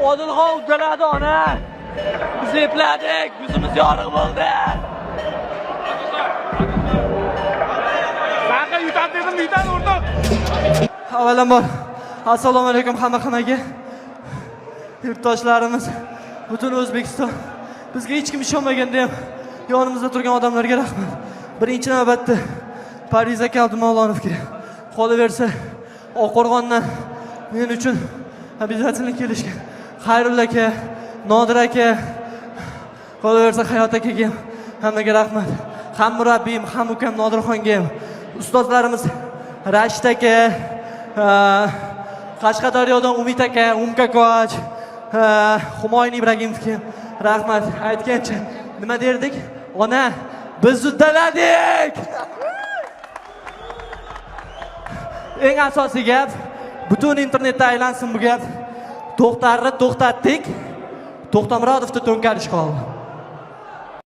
Odilxon uddaladi ona. Biz epladik, yuzimiz yorug' bo'ldi. Sanqa yutan dedim, yutan urdim. Avvalambor assalomu alaykum hammaga. Yurtdoshlarimiz, butun O'zbekiston, bizga hech kim ishonmaganda ham yonimizda turgan odamlarga rahmat. Birinchi navbatda Fariz aka Abdumavlonovga, qolaversa Oqqo'rg'ondan men uchun обязательно kelishgan Xayrulla aka, Nodir aka, qolaversa Hayot akaga hammaga rahmat. Ham murabbiyim, ham ukam Nodirxonga ham, ustozlarimiz Rashid aka, Qashqadaryodan Umid aka, Umka Koch, Humoyin Ibragimovga rahmat. Aytgancha nima derdik? Ona, biz uddaladik. Eng asosiy gap, butun internetda aylansin bu gap. To'xtarni to'xtatdik. To'xtamurodovni to'nkarish qoldi.